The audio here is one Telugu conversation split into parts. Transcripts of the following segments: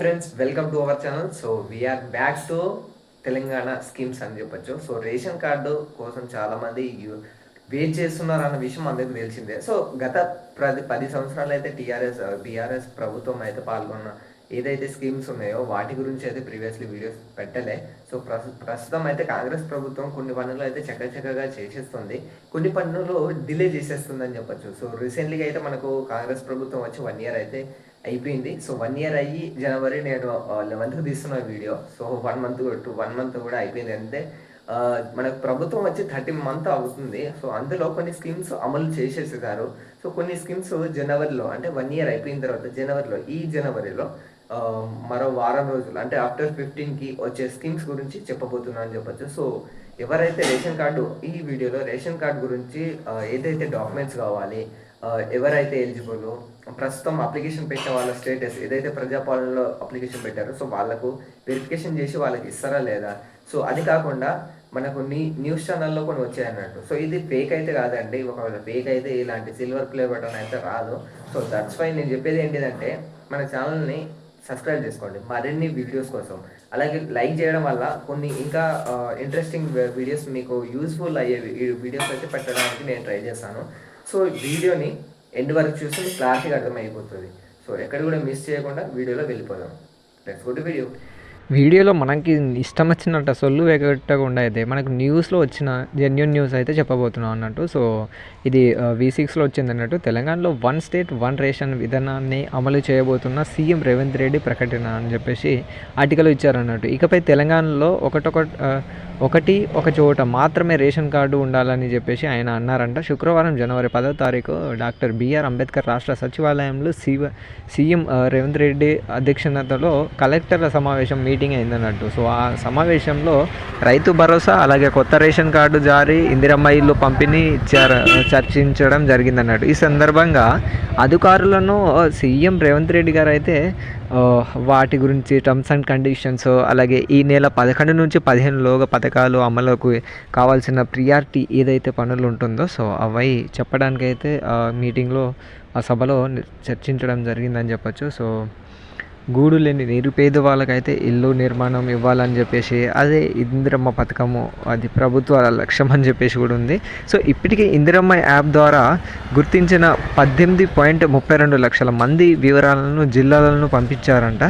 Friends, welcome to our channel. So we are back to Telangana schemes అని చెప్పొచ్చు. సో రేషన్ కార్డు కోసం చాలామంది వెయిట్ చేస్తున్నారు అన్న విషయం అందరికీ తెలిసిందే. సో గత 10 సంవత్సరాలు అయితే బీఆర్ఎస్ ప్రభుత్వం అయితే పాల్గొన్న ఏదైతే స్కీమ్స్ ఉన్నాయో వాటి గురించి అయితే ప్రీవియస్లీ వీడియోస్ పెట్టలే. సో ప్రస్తుతం అయితే కాంగ్రెస్ ప్రభుత్వం కొన్ని పనులు అయితే చక్కగా చేసేస్తుంది, కొన్ని పనులు డిలే చేసేస్తుంది అని చెప్పొచ్చు. సో రీసెంట్లీగా అయితే మనకు కాంగ్రెస్ ప్రభుత్వం వచ్చి 1 year అయితే అయిపోయింది. సో 1 year అయ్యి జనవరి నేను 11th తీస్తున్న వీడియో. సో 1 month కూడా అయిపోయింది. అంతే మనకు ప్రభుత్వం వచ్చి 13 months అవుతుంది. సో అందులో కొన్ని స్కీమ్స్ అమలు చేసేసారు. సో కొన్ని స్కీమ్స్ జనవరిలో, అంటే 1 year అయిపోయిన తర్వాత జనవరిలో మరో వారం రోజులు, అంటే ఆఫ్టర్ 15కి వచ్చే స్కీమ్స్ గురించి చెప్పబోతున్నా అని చెప్పొచ్చు. సో ఎవరైతే ఈ వీడియోలో రేషన్ కార్డు గురించి ఏదైతే డాక్యుమెంట్స్ కావాలి, ఎవరైతే ఎలిజిబుల్, ప్రస్తుతం అప్లికేషన్ పెట్టిన వాళ్ళ స్టేటస్ ఏదైతే ప్రజాపాలనలో అప్లికేషన్ పెట్టారో సో వాళ్ళకు వెరిఫికేషన్ చేసి వాళ్ళకి ఇస్తారా లేదా. సో అది కాకుండా మనకు న్యూస్ ఛానల్లో కొన్ని వచ్చాయన్నట్టు. సో ఇది ఫేక్ అయితే కాదండి. ఒకవేళ ఫేక్ అయితే ఇలాంటి సిల్వర్ ప్లే బటన్ అయితే రాదు. సో దట్స్ వై నేను చెప్పేది ఏంటిదంటే మన ఛానల్ని సబ్స్క్రైబ్ చేసుకోండి మరిన్ని వీడియోస్ కోసం. అలాగే లైక్ చేయడం వల్ల కొన్ని ఇంకా ఇంట్రెస్టింగ్ వీడియోస్, మీకు యూస్ఫుల్ అయ్యే వీడియోస్ అయితే పెట్టడానికి నేను ట్రై చేస్తాను. సో వీడియోని ఎండ్ వరకు చూస్తే క్లారిటీగా అర్థమైపోతుంది. సో ఎక్కడ కూడా మిస్ చేయకుండా వీడియోలో వెళ్ళిపోదాం. Let's go to video. వీడియోలో మనకి ఇష్టం వచ్చినట్టు సొల్లు వేగట్టకుండా అయితే మనకు న్యూస్లో వచ్చిన జెన్యూన్ న్యూస్ అయితే చెప్పబోతున్నాం అన్నట్టు. సో ఇది V6లో వచ్చింది అన్నట్టు. తెలంగాణలో 1 state 1 రేషన్ విధానాన్ని అమలు చేయబోతున్న సీఎం రేవంత్ రెడ్డి ప్రకటన అని చెప్పేసి ఆర్టికల్ ఇచ్చారన్నట్టు. ఇకపై తెలంగాణలో ఒక చోట మాత్రమే రేషన్ కార్డు ఉండాలని చెప్పేసి ఆయన అన్నారంట. శుక్రవారం జనవరి 10వ తారీఖు డాక్టర్ బిఆర్ అంబేద్కర్ రాష్ట్ర సచివాలయంలో సీఎం రేవంత్ రెడ్డి అధ్యక్షతలో కలెక్టర్ల సమావేశం మీటింగ్ అయిందన్నట్టు. సో ఆ సమావేశంలో రైతు భరోసా, అలాగే కొత్త రేషన్ కార్డు జారీ, ఇందిరమ్మ ఇల్లు పంపిణీ చర్చించడం జరిగిందన్నట్టు. ఈ సందర్భంగా అధికారులను సీఎం రేవంత్ రెడ్డి గారు అయితే వాటి గురించి టర్మ్స్ అండ్ కండిషన్స్, అలాగే ఈ నెల 11 నుంచి 15లోగా పథకాలు అమలుకు కావాల్సిన ప్రియారిటీ ఏదైతే పనులు ఉంటుందో సో అవి చెప్పడానికైతే మీటింగ్లో ఆ సభలో చర్చించడం జరిగిందని చెప్పచ్చు. సో గూడు లేని నిరుపేద వాళ్ళకైతే ఇల్లు నిర్మాణం ఇవ్వాలని చెప్పేసి, అదే ఇందిరమ్మ పథకము అది ప్రభుత్వ లక్ష్యం అని చెప్పేసి కూడా ఉంది. సో ఇప్పటికే ఇందిరమ్మ యాప్ ద్వారా గుర్తించిన 18.32 లక్షల మంది వివరాలను జిల్లాలను పంపించారంట.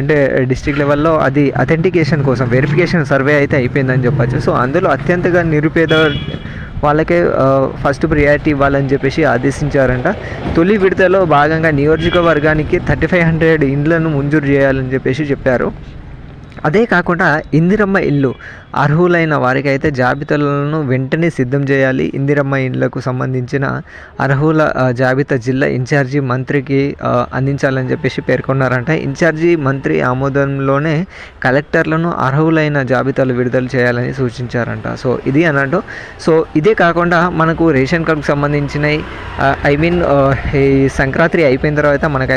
అంటే డిస్ట్రిక్ట్ లెవెల్లో అది అథెంటికేషన్ కోసం వెరిఫికేషన్ సర్వే అయితే అయిపోయిందని చెప్పచ్చు. సో అందులో అత్యంతగా నిరుపేద వాళ్ళకే ఫస్ట్ ప్రియారిటీ ఇవ్వాలని చెప్పేసి ఆదేశించారంట. తొలి విడతలో భాగంగా నియోజకవర్గానికి 3500 ఇండ్లను మంజూరు చేయాలని చెప్పేసి చెప్పారు. అదే కాకుండా ఇందిరమ్మ ఇల్లు అర్హులైన వారికి అయితే జాబితాలను వెంటనే సిద్ధం చేయాలి. ఇందిరమ్మ ఇళ్లకు సంబంధించిన అర్హుల జాబితా జిల్లా ఇన్ఛార్జి మంత్రికి అందించాలని చెప్పేసి పేర్కొన్నారంట. ఇన్ఛార్జి మంత్రి ఆమోదంలోనే కలెక్టర్లను అర్హులైన జాబితాలు విడుదల చేయాలని సూచించారంట. సో ఇది అన్నట్టు. సో ఇదే కాకుండా మనకు రేషన్ కార్డుకు సంబంధించిన ఈ సంక్రాంతి అయిపోయిన తర్వాత మనకు